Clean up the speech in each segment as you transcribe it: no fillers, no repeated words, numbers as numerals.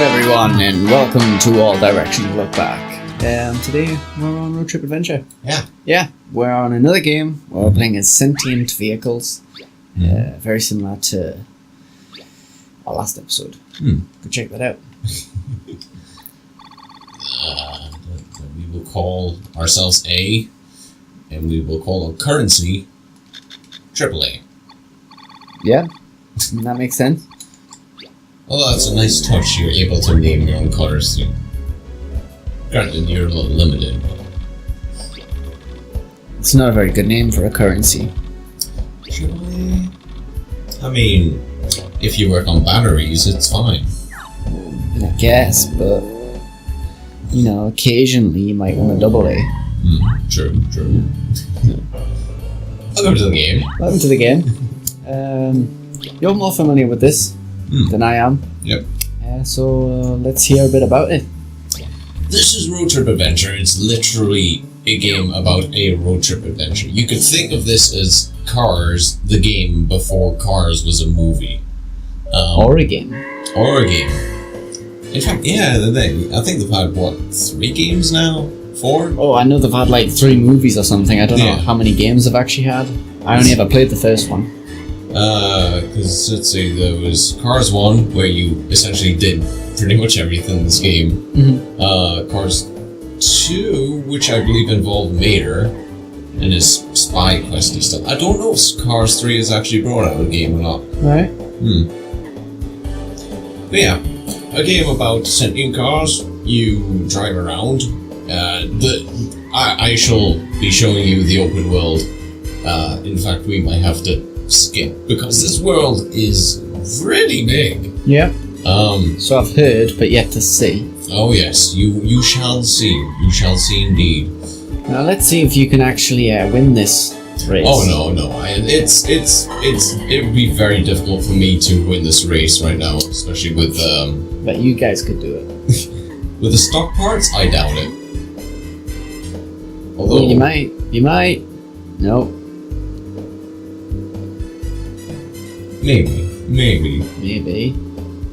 everyone, and welcome to All Directions Look Back. Today we're on Road Trip Adventure. Yeah, we're on another game. We're playing as sentient vehicles. Very similar to our last episode. Go check that out. We will call ourselves A, and we will call our currency AAA. Yeah, that makes sense. Well, that's a nice touch. You're able to name your own currency. Granted, you're a little limited. It's not a very good name for a currency. AAA? I mean, if you work on batteries, it's fine. I guess, but you know, occasionally you might want a AA. True. Welcome to the game. Welcome to the game. You're more familiar with this than I am. Yep. So let's hear a bit about it. This is Road Trip Adventure. It's literally a game about a road trip adventure. You could think of this as Cars, the game before Cars was a movie. Or a game. In fact, yeah, I think they've had, 3 games now? 4? Oh, I know they've had like 3 movies or something. I don't know how many games they've actually had. I only ever played the first one. Because, let's see, there was Cars 1, where you essentially did pretty much everything in this game. Cars 2, which I believe involved Mater and his spy questy stuff. I don't know if Cars 3 has actually brought out a game or not. Right. But yeah, a game about sentient cars. You drive around. I shall be showing you the open world. In fact, we might have to skip because this world is really big. Yeah. So I've heard, but yet to see. Oh yes, you shall see. You shall see indeed. Now let's see if you can actually win this race. Oh no! It would be very difficult for me to win this race right now, especially with But you guys could do it. with the stock parts. I doubt it. Although you might. No. Maybe.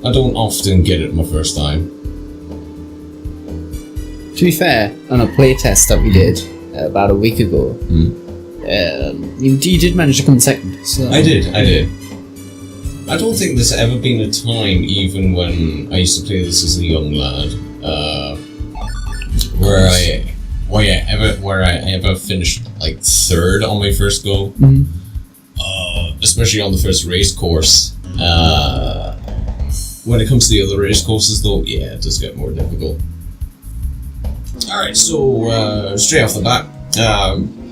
I don't often get it my first time. To be fair, on a playtest that we did about a week ago, you did manage to come second. So. I did. I don't think there's ever been a time, even when I used to play this as a young lad, where I ever finished like 3rd on my first go. Especially on the first race course. When it comes to the other race courses, though, yeah, it does get more difficult. Alright, so straight off the bat,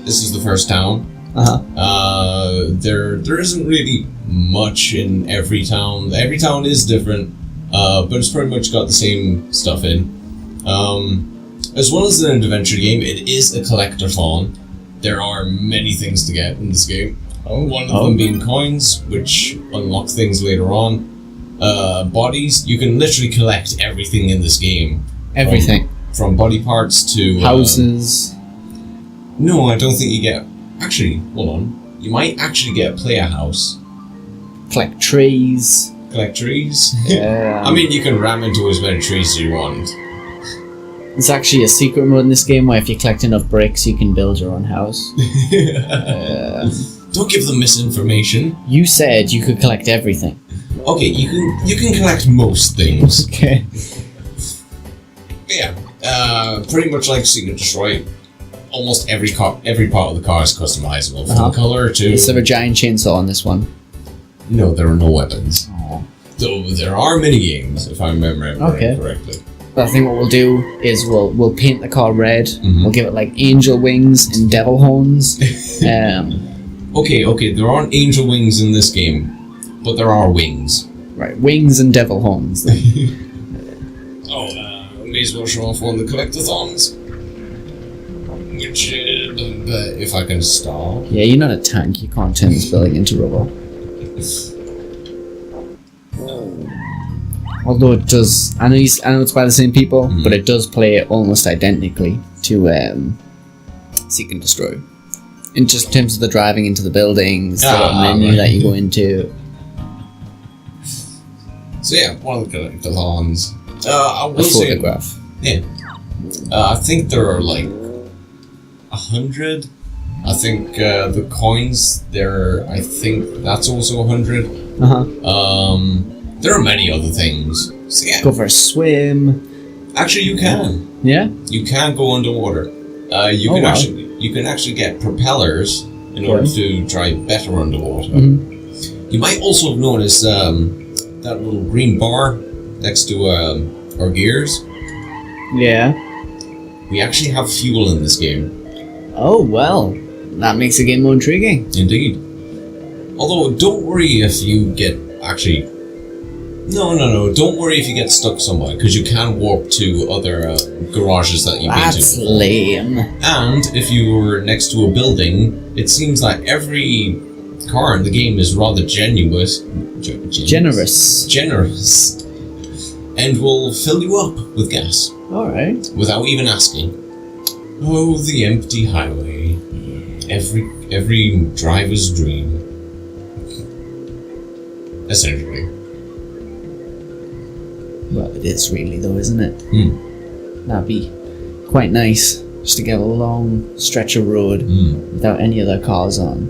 this is the first town. There isn't really much in every town. Every town is different, but it's pretty much got the same stuff in. As well as an adventure game, it is a collectathon. There are many things to get in this game. One of them being coins, which unlock things later on. Bodies, you can literally collect everything in this game. Everything. From body parts to... houses. No, I don't think you get... Actually, hold on. You might actually get a player house. Collect trees. Yeah. I mean, you can ram into as many trees as you want. There's actually a secret mode in this game where if you collect enough bricks, you can build your own house. Don't give them misinformation. You said you could collect everything. Okay, you can collect most things. Okay. Yeah, pretty much like Seek and Destroy. Almost every part of the car is customizable, from color to... Is there a giant chainsaw on this one? No, there are no weapons. Though there are mini games, if I remember correctly. But I think what we'll do is we'll paint the car red. We'll give it like angel wings and devil horns. Okay, there aren't angel wings in this game, but there are wings. Right, wings and devil horns. May as well show off one of the collectathons. Which, if I can stop. Yeah, you're not a tank. You can't turn this building into rubble. Although it does, I know it's by the same people, but it does play almost identically to Seek and Destroy. In just terms of the driving into the buildings, the little menu that you go into. So yeah, one of the collectathons. I will a say, photograph. yeah. I think there are like 100. I think the coins there. I think that's also 100. There are many other things. So, yeah. Go for a swim. Actually, you can. Yeah. You can go underwater. You can actually get propellers in order to drive better underwater. You might also have noticed that little green bar next to our gears. Yeah. We actually have fuel in this game. Oh, well. That makes the game more intriguing. Indeed. Although, don't worry if you get actually... No. Don't worry if you get stuck somewhere, because you can warp to other garages that you've been to. That's lame. And if you were next to a building, it seems like every car in the game is rather generous. And will fill you up with gas. Alright. Without even asking. Oh, the empty highway. Every driver's dream. Essentially. Well, it is really though, isn't it? That'd be quite nice, just to get a long stretch of road without any other cars on.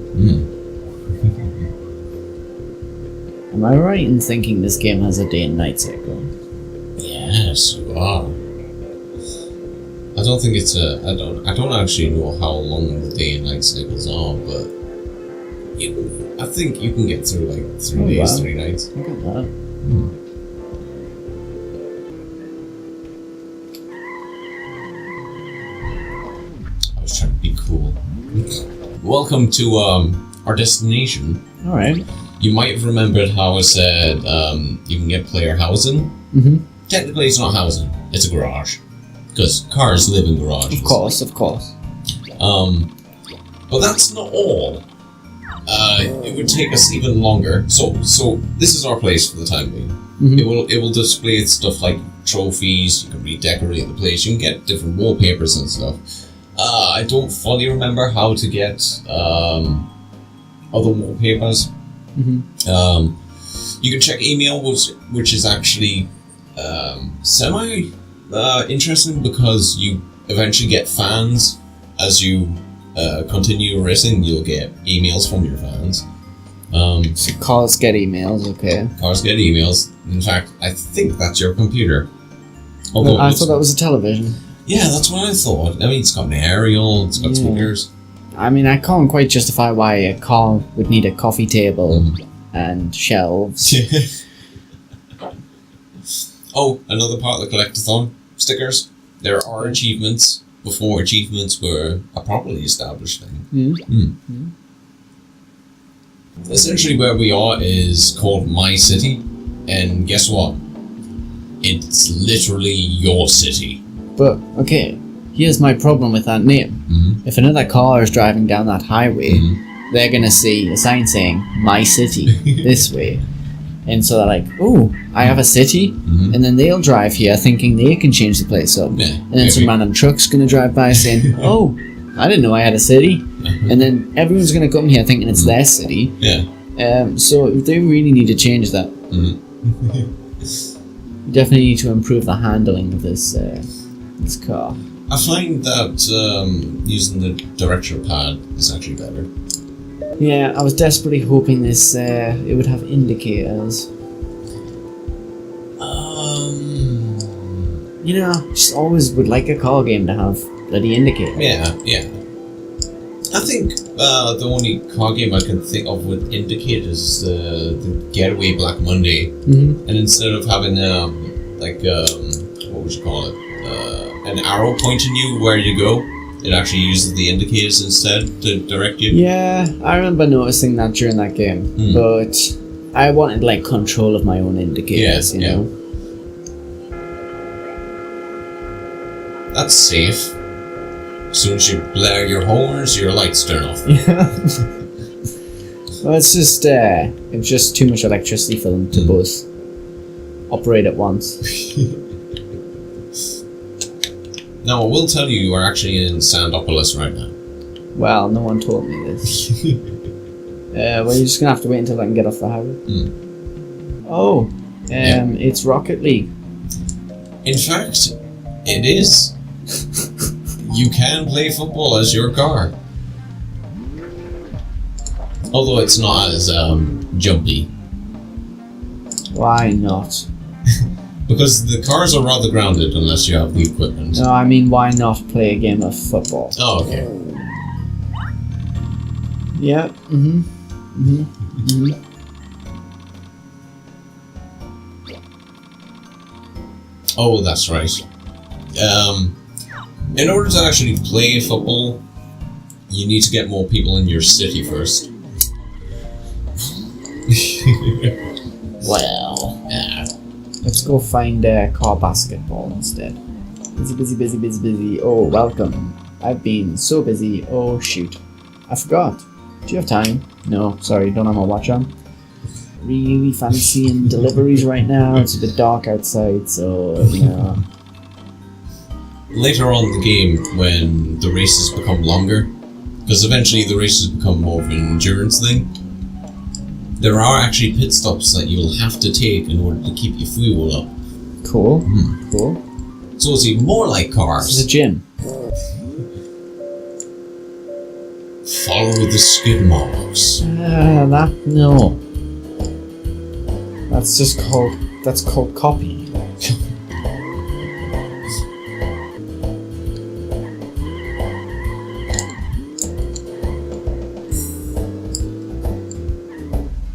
Am I right in thinking this game has a day and night cycle? Yes, you are. I don't think it's I don't actually know how long the day and night cycles are, but I think you can get through like 3 days, 3 nights. Look at that. I was trying to be cool. Welcome to our destination. Alright. You might have remembered how I said you can get player housing. Technically it's not housing, it's a garage. Because cars live in garages. Of course. But that's not all. It would take us even longer. So this is our place for the time being. It will display stuff like trophies. You can redecorate the place. You can get different wallpapers and stuff. I don't fully remember how to get other wallpapers. You can check email, which is actually semi interesting, because you eventually get fans as you continue racing. You'll get emails from your fans. So cars get emails, okay. Cars get emails. In fact, I think that's your computer. Although I thought that was a television. Yeah, that's what I thought. I mean, it's got an aerial, it's got speakers. I mean, I can't quite justify why a car would need a coffee table and shelves. Oh, another part of the collectathon, stickers. There are achievements before achievements were a properly established thing. Essentially where we are is called My City, and guess what? It's literally your city. But, okay, here's my problem with that name. If another car is driving down that highway, they're gonna see a sign saying, My City, this way. And so they're like, oh, I have a city? And then they'll drive here thinking they can change the place up. Yeah, and then some random truck's gonna drive by saying, oh, I didn't know I had a city. And then everyone's gonna come here thinking it's their city. So they really need to change that. You definitely need to improve the handling of this car. I find that using the directional pad is actually better. Yeah, I was desperately hoping this it would have indicators. You know, just always would like a car game to have bloody indicators. Yeah. I think the only car game I can think of with indicators is the Getaway Black Monday. And instead of having what would you call it? An arrow pointing you where you go, it actually uses the indicators instead to direct you. Yeah, I remember noticing that during that game, but I wanted like control of my own indicators, you know? That's safe. As soon as you blare your horns, your lights turn off. Well, it's just too much electricity for them to both operate at once. Now, I will tell you are actually in Sandopolis right now. Well, no one told me this. Well, you're just gonna have to wait until I can get off the highway. Oh, it's Rocket League. In fact, it is. You can play football as your car. Although it's not as jumpy. Why not? Because the cars are rather grounded unless you have the equipment. No, I mean, why not play a game of football? Oh, okay. Yeah. Oh, that's right. In order to actually play football, you need to get more people in your city first. Well, Yeah. let's go find car basketball instead. Busy. Oh, welcome. I've been so busy. Oh, shoot. I forgot. Do you have time? No, sorry, don't have my watch on. Really fancying deliveries right now. It's a bit dark outside, so, you know. Later on in the game, when the races become longer, because eventually the races become more of an endurance thing, there are actually pit stops that you'll have to take in order to keep your fuel up. Cool. Cool. So it's even more like cars. It's a gym. Follow the skid marks. No. That's called copy.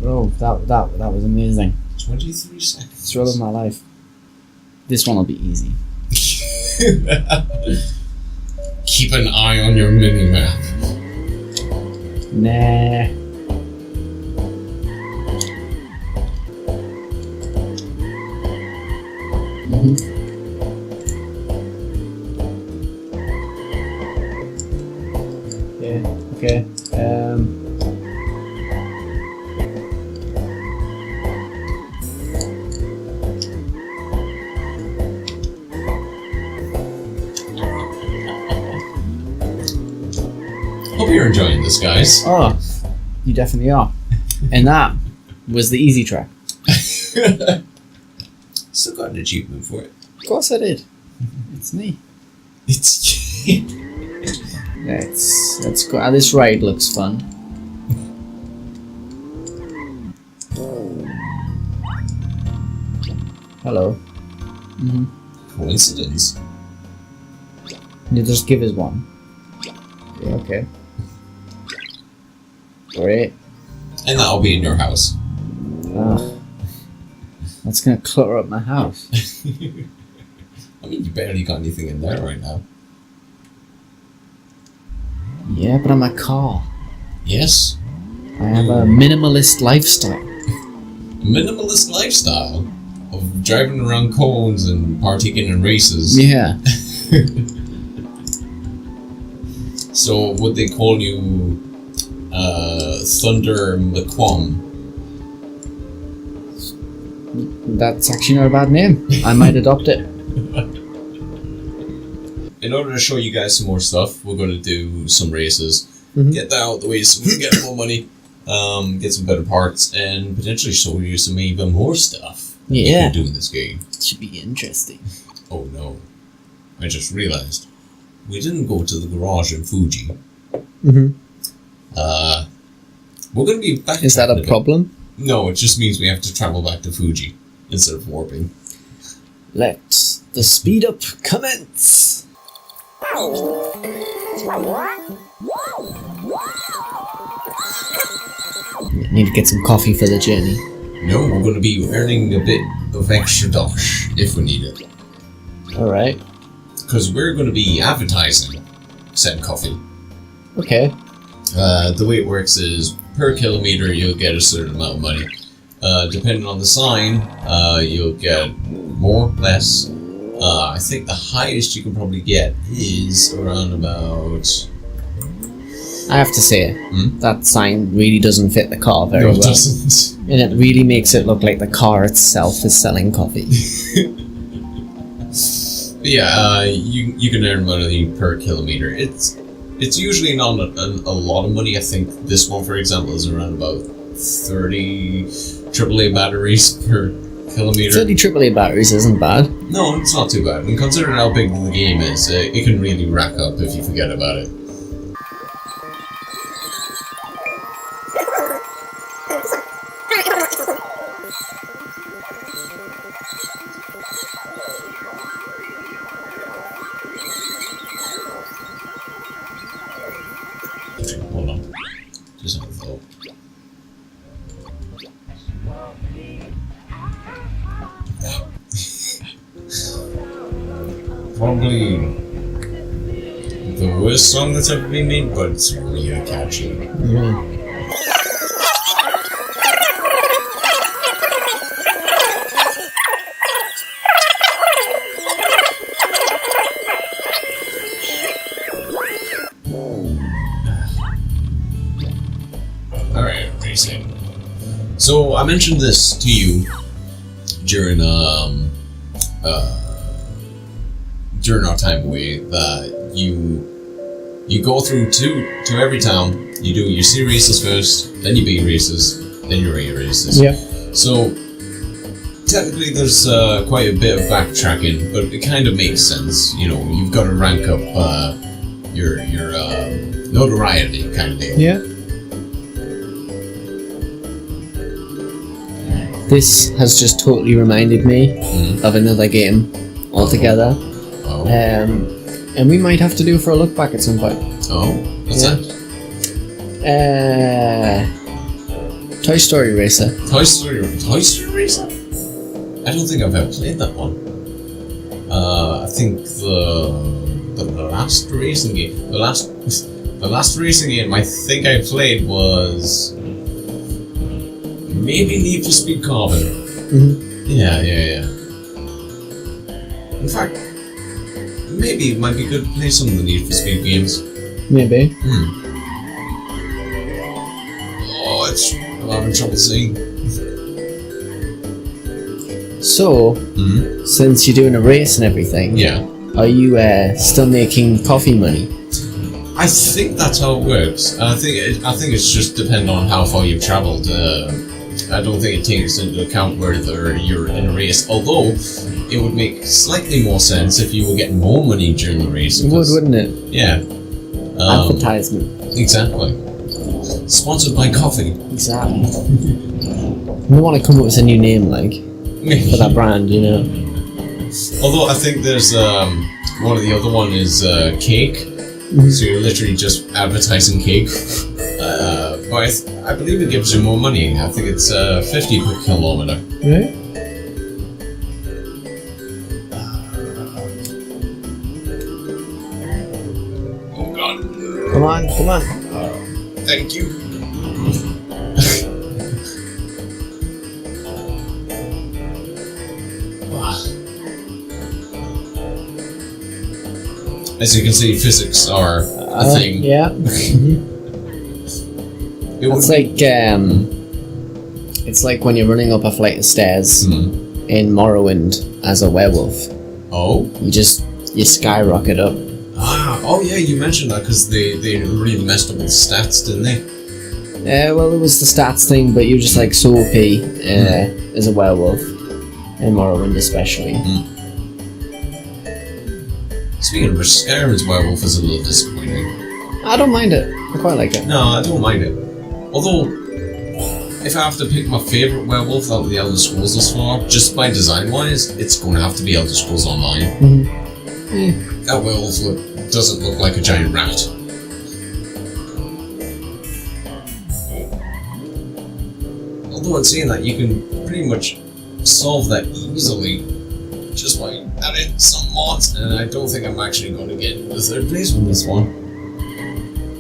Oh, that was amazing. 23 seconds. Thrill of my life. This one will be easy. Keep an eye on your mini-map. Nah. Yeah, okay. Hope you're enjoying this, guys. Oh, you definitely are. And that was the easy track. Still got an achievement for it. Of course I did. It's me. It's Let's go. This ride looks fun. Hello. coincidence. You just give us one. Yeah, okay. Great. And that'll be in your house. Ugh. That's gonna clutter up my house. I mean, you barely got anything in there right now. Yeah, but I'm a car. Yes. I have a minimalist lifestyle. Minimalist lifestyle of driving around cones and partaking in races. Yeah. So would they call you Thunder McQuam? That's actually not a bad name. I might adopt it. In order to show you guys some more stuff, we're going to do some races. Mm-hmm. Get that out of the way so we can get more money, get some better parts, and potentially show you some even more stuff you can do in this game. It should be interesting. Oh no. I just realized. We didn't go to the garage in Fuji. Mm-hmm. We're going to be back. Is that a problem? No, it just means we have to travel back to Fuji instead of warping. Let the speed up commence. Need to get some coffee for the journey. No, we're going to be earning a bit of extra dosh if we need it. Alright. Because we're going to be advertising said coffee. Okay. The way it works is per kilometer you'll get a certain amount of money. Depending on the sign, you'll get more, less. I think the highest you can probably get is around about... I have to say, that sign really doesn't fit the car very well. No, it doesn't. And it really makes it look like the car itself is selling coffee. But yeah, you can earn money per kilometer. It's usually not a lot of money. I think this one, for example, is around about 30 AAA batteries per kilometer. 30 AAA batteries isn't bad. No, it's not too bad. And considering how big the game is, it can really rack up if you forget about it. Hold on. Just have a thought. Probably the worst song that's ever been made, but it's really catchy. Mm-hmm. Alright, racing. So I mentioned this to you during during our time away, that you go through to every town, you do your C races first, then your B races, then your A races. Yeah. So technically there's quite a bit of backtracking, but it kind of makes sense. You know, you've got to rank up your notoriety kind of deal. Yeah. This has just totally reminded me of another game altogether. Oh. And we might have to do for a look back at some point. Oh, what's that? Toy Story Racer. Toy Story Racer? I don't think I've ever played that one. I think the last racing game, the last racing game I think I played was maybe Need for Speed Carbon. Mm-hmm. Yeah. In fact, maybe it might be good to play some of the Need for Speed games. Maybe. Oh, I'm having trouble seeing. So, since you're doing a race and everything, Yeah. are you still making coffee money? I think that's how it works. I think it's just dependent on how far you've travelled. I don't think it takes into account whether you're in a race, although it would make slightly more sense if you were getting more money during the race. It would, wouldn't it? Yeah. Advertisement. Exactly. Sponsored by coffee. Exactly. We want to come up with a new name, like, for that brand, you know. Although I think there's one of the other one is cake. So you're literally just advertising cake. But I believe it gives you more money. I think it's 50 per kilometer. Right. Oh god. Come on. Thank you. As you can see, physics are a thing. Yeah. It's like when you're running up a flight of stairs in Morrowind as a werewolf. Oh? You skyrocket up. Oh yeah, you mentioned that because they really messed up with the stats, didn't they? Well, it was the stats thing, but you're just like so OP as a werewolf in Morrowind, especially. Speaking of which, Skyrim's werewolf is a little disappointing. I don't mind it. I quite like it. No, I don't mind it. Although, if I have to pick my favourite werewolf out of the Elder Scrolls thus far, just by design-wise, it's going to have to be Elder Scrolls Online. That werewolf doesn't look like a giant rat. Although in saying that, you can pretty much solve that easily just by adding some mods, and I don't think I'm actually going to get the third place with this one.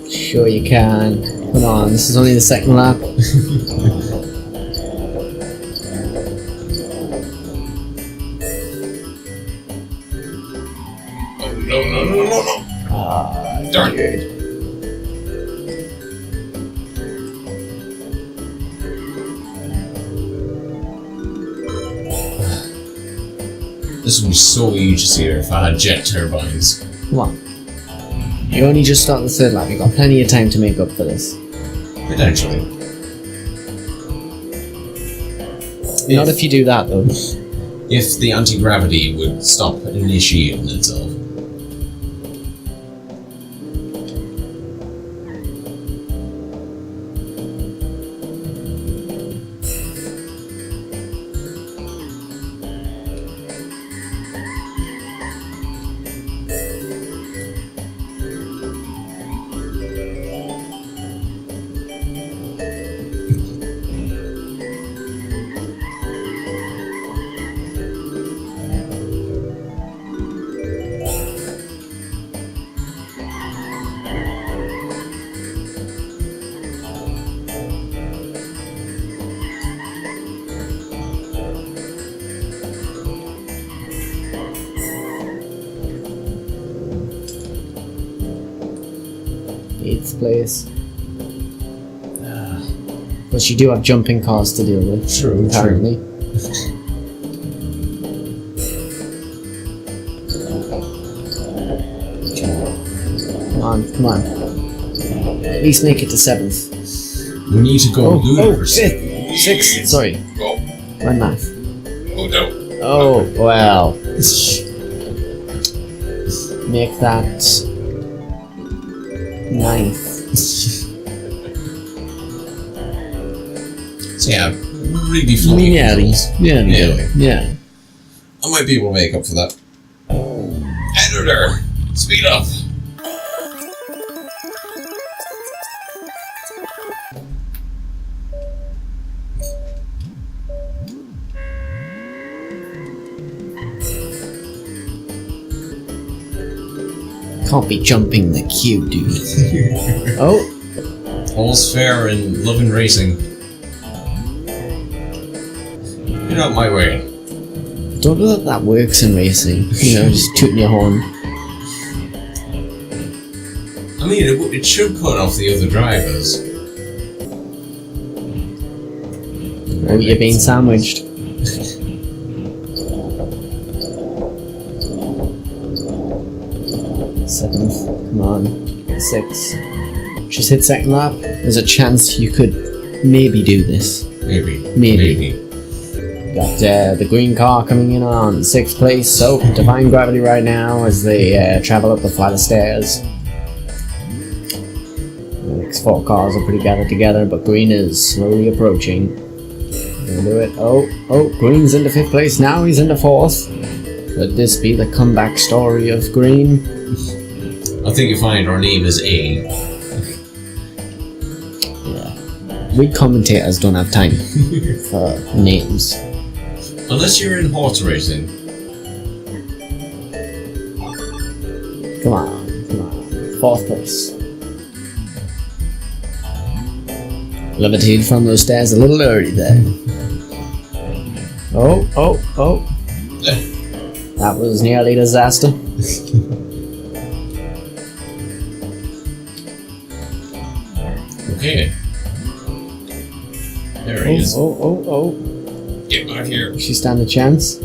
Sure you can. Hold on, this is only the second lap. No. Darn it. This would be so easier if I had jet turbines. What? You only just started the third lap. You've got plenty of time to make up for this. Potentially. Not if you do that, though. If the anti-gravity would stop initiating itself. Eighth place. But you do have jumping cars to deal with. True, apparently. Come on. At least make it to 7th. We need to go ludicrous. 5th. 6th, sorry. Oh. My math. Oh no. Oh, well. Make that 9th. So yeah, really funny. Yeah. I might be able to make up for that. Editor, speed up. Can't be jumping the queue, dude. Oh. All's fair in love and racing. Get out my way. Don't know that works in racing. You know, just tooting your horn. I mean, it should cut off the other drivers. Oh, you're being sandwiched. Seventh, come on. 6. Just hit second lap. There's a chance you could maybe do this. Maybe. Got the green car coming in on 6th place. So, defying gravity right now as they travel up the flight of stairs. The next 4 cars are pretty gathered together, but green is slowly approaching. Gonna do it. Oh, green's into 5th place. Now he's into 4th. Could this be the comeback story of green? I think you find our name is A. Yeah. We commentators don't have time for names. Unless you're in horse racing. Come on. 4th place. Levitated from those stairs a little early there. Oh. That was nearly a disaster. Okay. There he is. Oh. Get back here. She stand a chance.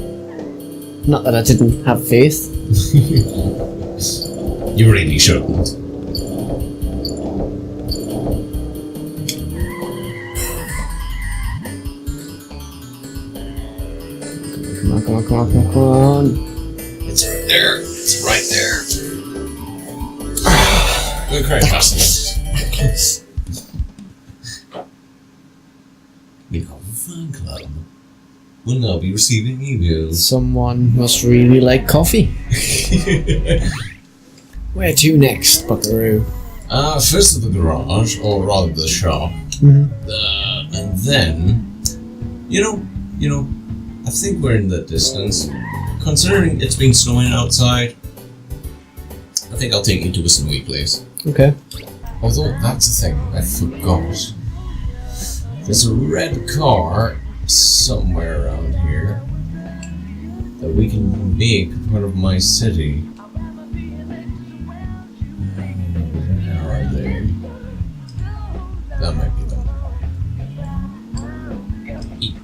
Not that I didn't have faith. You really shouldn't. Come on. It's right there. Good crash, Austin. We have a fan club. We'll now be receiving emails. Someone must really like coffee. Where to next, Buckaroo? First at the garage, or rather the shop. Mm-hmm. And then, you know, I think we're in the distance. Considering it's been snowing outside, I think I'll take you to a snowy place. Okay. Although, that's the thing, I forgot. There's a red car somewhere around here that we can make part of my city. Where are they? That might be them.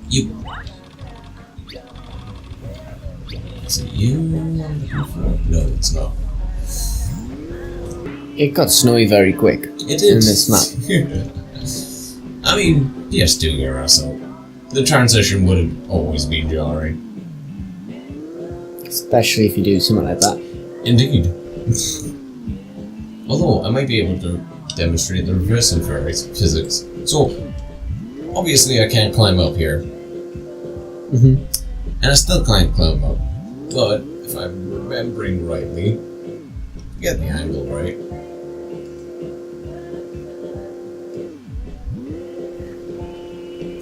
You. Is it you I'm looking for? No, it's not. It got snowy very quick. It in this map. I mean, yes, do your ass up. the transition would have always been jarring. Especially if you do something like that. Indeed. Although, I might be able to demonstrate the reverse in physics. So, obviously I can't climb up here. Mm-hmm. And I still can't climb up. But, if I'm remembering rightly, get the angle right.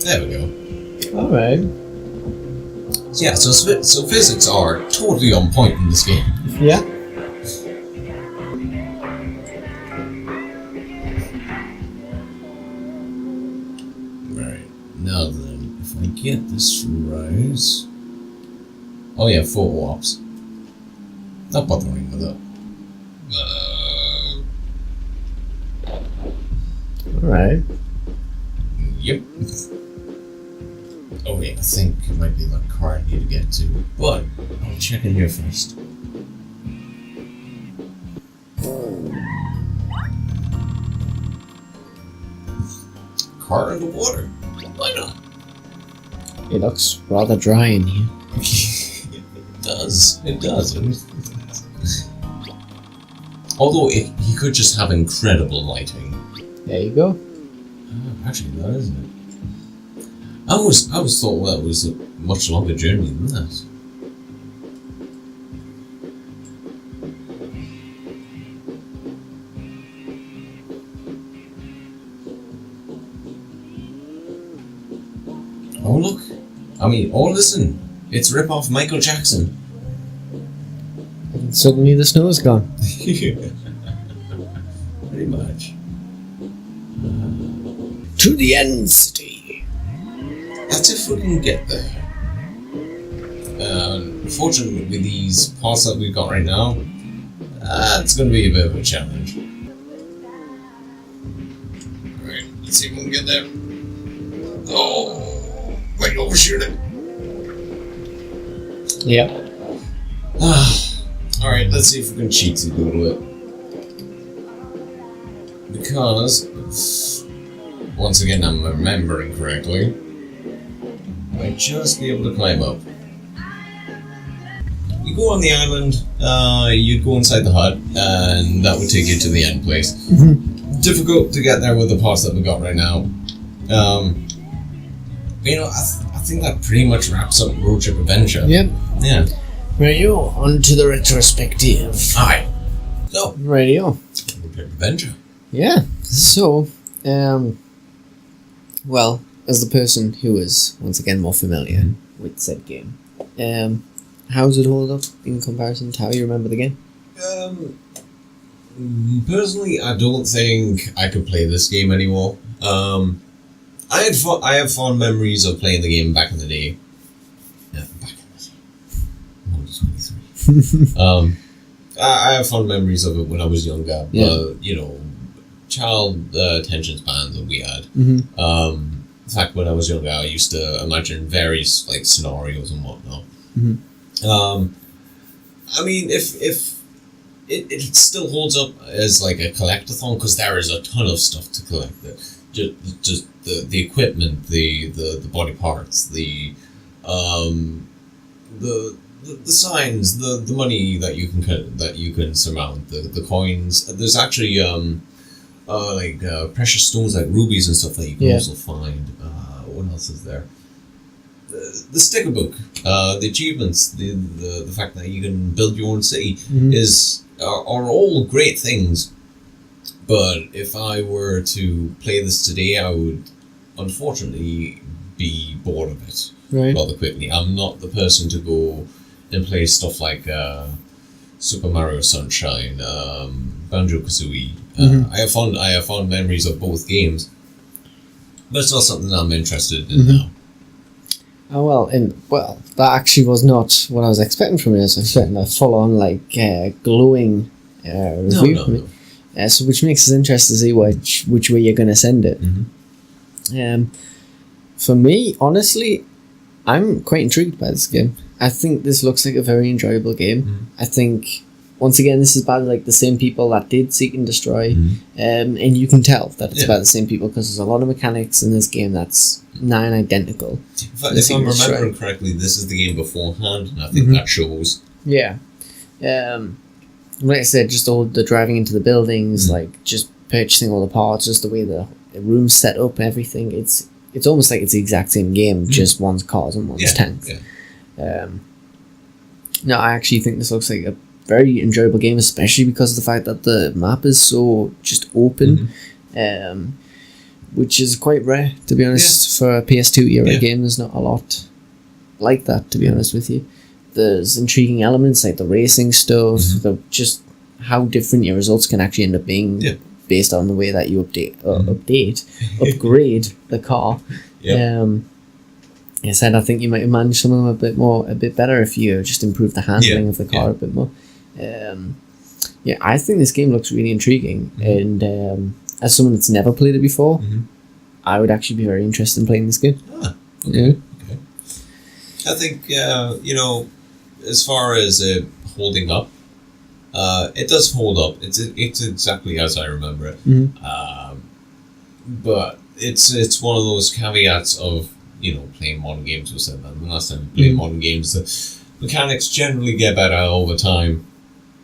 There we go. Alright. Yeah, so physics are totally on point in this game. Yeah. Right, now then, if I get this right... Oh yeah, photo ops. Not bothering with that. Alright. Yep. Oh wait, I think it might be that car I need to get to, but I'll check in here first. Car in the water? Why not? It looks rather dry in here. It does. Although he could just have incredible lighting. There you go. Actually, that isn't it. I always thought that was a much longer journey than that. Oh look! Listen! It's rip-off Michael Jackson. And suddenly the snow's gone. Pretty much. To the end city. That's if we can get there. Unfortunately, with these parts that we've got right now, it's going to be a bit of a challenge. Alright, let's see if we can get there. Oh, might overshoot it. Yep. Alright, let's see if we can cheatsy doodle it. Because, once again, I'm remembering correctly, might just be able to climb up. You go on the island, you'd go inside the hut, and that would take you to the end place. Mm-hmm. Difficult to get there with the parts that we got right now. I think that pretty much wraps up Road Trip Adventure. Yep. Yeah. Radio, on to the retrospective. Aye. So, Radio. Road Trip Adventure. Yeah. So, well, as the person who is once again more familiar with said game, how does it hold up in comparison to how you remember the game? Personally, I don't think I could play this game anymore. I have fond memories of playing the game back in the day. Yeah, back in the day. I'm only 23. I have fond memories of it when I was younger. Yeah. Child attention spans that we had. Mm-hmm. In fact, when I was younger, I used to imagine various scenarios and whatnot. Mm-hmm. If it still holds up as a collectathon, because there is a ton of stuff to collect. Just the equipment, the body parts, the signs, the money that you can surmount, the coins. There's actually precious stones like rubies and stuff that you can also find. What else is there? The sticker book, the achievements, the fact that you can build your own city are all great things. But if I were to play this today, I would unfortunately be bored of it rather quickly. I'm not the person to go and play stuff like Super Mario Sunshine, Banjo-Kazooie. I have fond memories of both games, but it's not something I'm interested in now. Oh well, that actually was not what I was expecting from you. I was expecting a full-on glowing review from it. So which makes us interested to see which way you're going to send it. For me, honestly, I'm quite intrigued by this game. I think this looks like a very enjoyable game. I think once again, this is by like the same people that did Seek and Destroy, and you can tell that it's by the same people because there's a lot of mechanics in this game that's nigh identical. If I'm remembering correctly, this is the game beforehand, and I think that shows. Yeah. Like I said, just all the driving into the buildings, like just purchasing all the parts, just the way the room's set up, everything. It's almost like it's the exact same game, just one's cars and one's tanks. Yeah. No, I actually think this looks like a very enjoyable game, especially because of the fact that the map is so just open, which is quite rare, to be honest, for a PS2 era game. There's not a lot like that, to be honest with you. There's intriguing elements like the racing stuff, just how different your results can actually end up being based on the way that you upgrade the car. I said I think you might have managed some of them a bit better if you just improve the handling of the car a bit more. I think this game looks really intriguing, and as someone that's never played it before, I would actually be very interested in playing this game. Okay. I think as far as holding up, it does hold up. It's exactly as I remember it. But it's one of those caveats of playing modern games. We said that the last time we played modern games, the mechanics generally get better over time.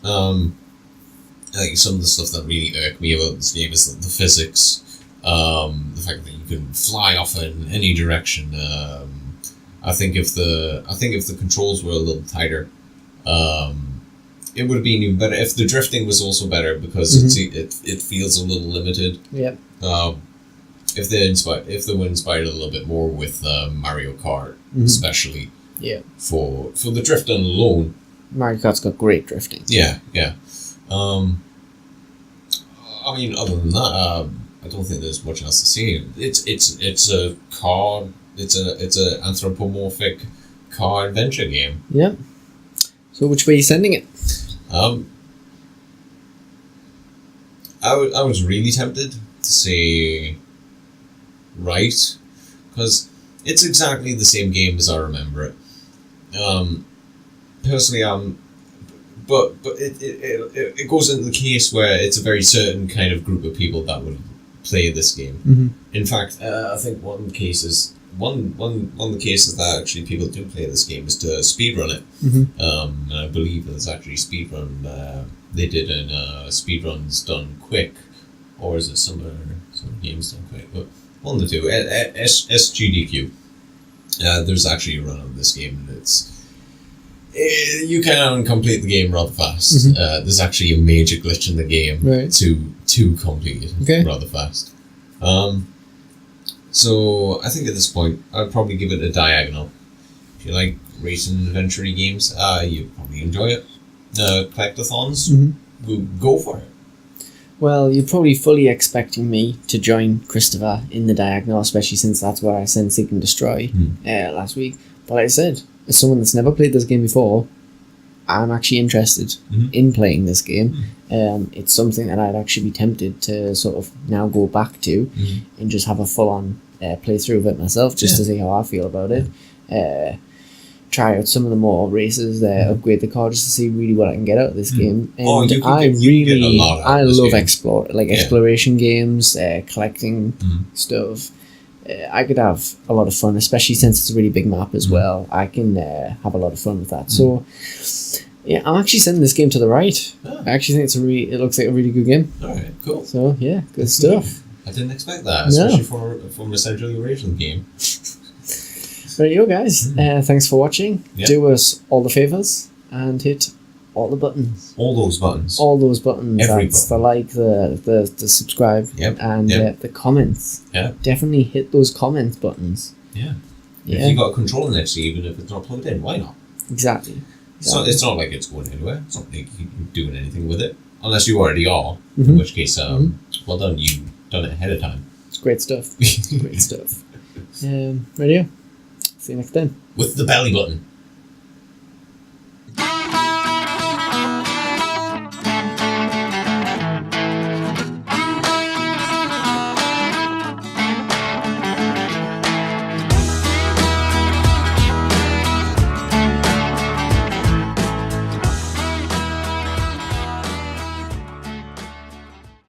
Like some of the stuff that really irked me about this game is the physics, the fact that you can fly off in any direction. I think if the controls were a little tighter, it would have been even better. If the drifting was also better, because it feels a little limited. Yep. If they were inspired a little bit more with Mario Kart, especially. Yeah. For the drifting alone. Mario Kart's got great drifting. Yeah. I mean, other than that, I don't think there's much else to say. It's a car. It's a anthropomorphic car adventure game. Yeah. So which way are you sending it? I was really tempted to say right, because it's exactly the same game as I remember it. Personally, but it goes into the case where it's a very certain kind of group of people that would play this game. In fact, I think one of the cases that actually people do play this game is to speedrun it. And I believe there's actually speedrun. They did in speedruns done quick, or is it some games done quick? But one of the two, SGDQ. There's actually a run of this game, and you can complete the game rather fast. There's actually a major glitch in the game to complete it rather fast. So I think at this point I'd probably give it a diagonal. If you like racing and adventure games, you'd probably enjoy it. Collectathons, go for it. Well, you're probably fully expecting me to join Christopher in the diagonal, especially since that's where I sent Seek and Destroy last week. But like I said, as someone that's never played this game before, I'm actually interested in playing this game. It's something that I'd actually be tempted to sort of now go back to and just have a full-on playthrough of it myself, just to see how I feel about it. Try out some of the more races, upgrade the car just to see really what I can get out of this game. And I love exploration games, collecting stuff. I could have a lot of fun, especially since it's a really big map as well. I can have a lot of fun with that. So, yeah, I'm actually sending this game to the right. I actually think it looks like a really good game. All right, cool. So, yeah, good stuff. I didn't expect that, especially from a Central Eurasian game. Right, you guys. Thanks for watching. Yep. Do us all the favors and hit all the buttons. All those buttons. Every button. The like, the subscribe, and the comments. Yeah. Definitely hit those comments buttons. Yeah. If you got a controller next to you, even if it's not plugged in, why not? Exactly. It's not like it's going anywhere. It's not like you're doing anything with it, unless you already are. In which case, well done. You've done it ahead of time. It's great stuff. Great stuff. Radio. See you next time. With the belly button.